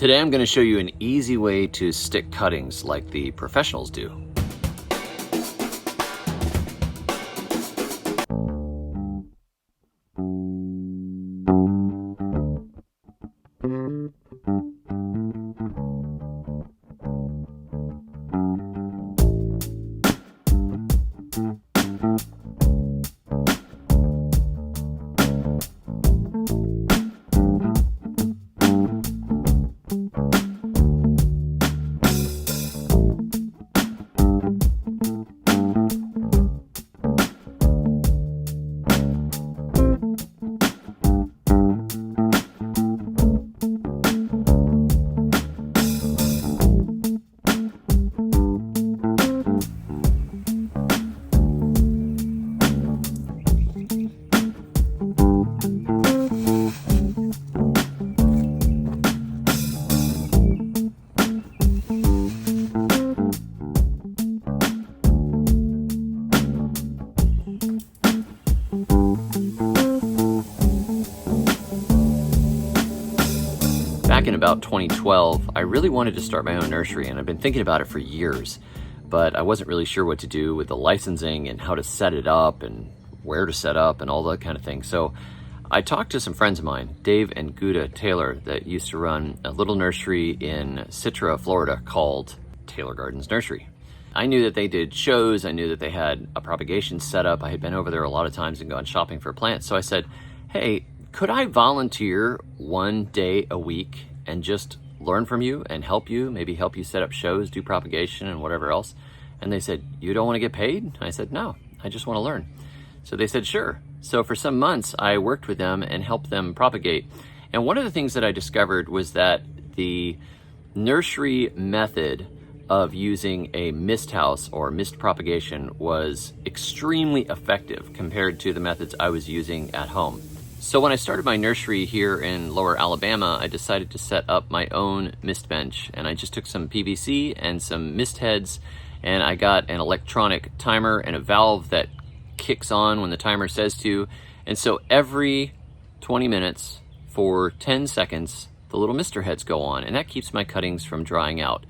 Today I'm going to show you an easy way to stick cuttings like the professionals do. Back in about 2012, I really wanted to start my own nursery, and I've been thinking about it for years, but I wasn't really sure what to do with the licensing and how to set it up and where to set up and all that kind of thing. So I talked to some friends of mine, Dave and Guda Taylor, that used to run a little nursery in Citra, Florida called Taylor Gardens Nursery. I knew that they did shows. I knew that they had a propagation setup. I had been over there a lot of times and gone shopping for plants. So I said, hey, could I volunteer one day a week and just learn from you and help you, maybe help you set up shows, do propagation and whatever else? And they said, you don't want to get paid? I said, no, I just want to learn. So they said, sure. So for some months, I worked with them and helped them propagate. And one of the things that I discovered was that the nursery method of using a mist house or mist propagation was extremely effective compared to the methods I was using at home. So when I started my nursery here in Lower Alabama, I decided to set up my own mist bench, and I just took some PVC and some mist heads, and I got an electronic timer and a valve that kicks on when the timer says to. And so every 20 minutes for 10 seconds, the little mister heads go on, and that keeps my cuttings from drying out.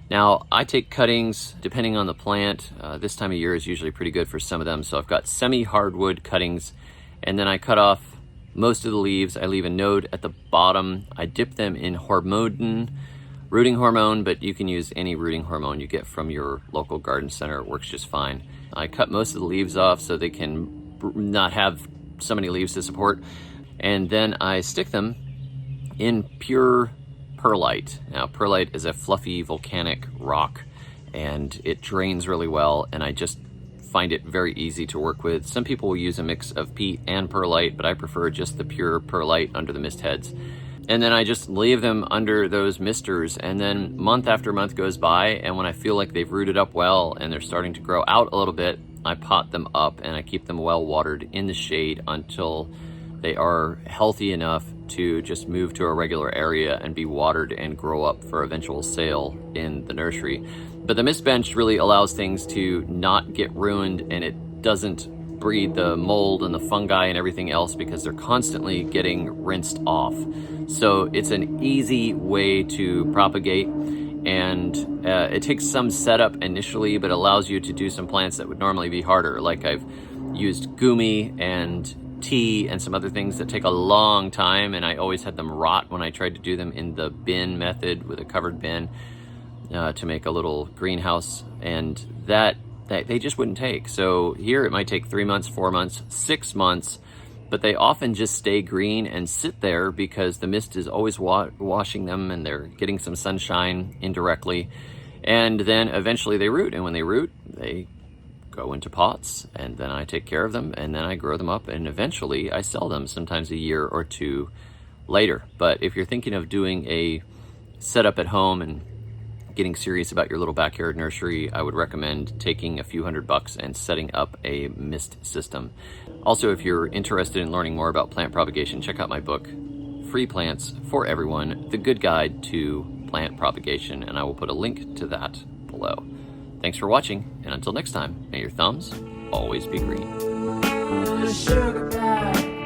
Now, I take cuttings depending on the plant. This time of year is usually pretty good for some of them. So I've got semi-hardwood cuttings, and then I cut off most of the leaves. I leave a node at the bottom. I dip them in hormone, rooting hormone, but you can use any rooting hormone you get from your local garden center. It works just fine. I cut most of the leaves off so they can not have so many leaves to support. And then I stick them in pure perlite. Now, perlite is a fluffy volcanic rock, and it drains really well, and I just find it very easy to work with. Some people will use a mix of peat and perlite, but I prefer just the pure perlite under the mist heads. And then I just leave them under those misters, and then month after month goes by, and when I feel like they've rooted up well and they're starting to grow out a little bit, I pot them up and I keep them well watered in the shade until they are healthy enough to just move to a regular area and be watered and grow up for eventual sale in the nursery. But the mist bench really allows things to not get ruined, and it doesn't breed the mold and the fungi and everything else because they're constantly getting rinsed off. So it's an easy way to propagate, and it takes some setup initially, but allows you to do some plants that would normally be harder. Like I've used gumi and tea and some other things that take a long time, and I always had them rot when I tried to do them in the bin method with a covered bin to make a little greenhouse, and that they just wouldn't take. So here it might take 3 months, 4 months, 6 months, but they often just stay green and sit there because the mist is always washing them, and they're getting some sunshine indirectly, and then eventually they root, and when they root, they go into pots, and then I take care of them, and then I grow them up, and eventually I sell them, sometimes a year or two later. But if you're thinking of doing a setup at home and getting serious about your little backyard nursery, I would recommend taking a few $100 and setting up a mist system. Also, if you're interested in learning more about plant propagation, check out my book, Free Plants for Everyone, The Good Guide to Plant Propagation, and I will put a link to that below. Thanks for watching, and until next time, may your thumbs always be green. Sugar pie.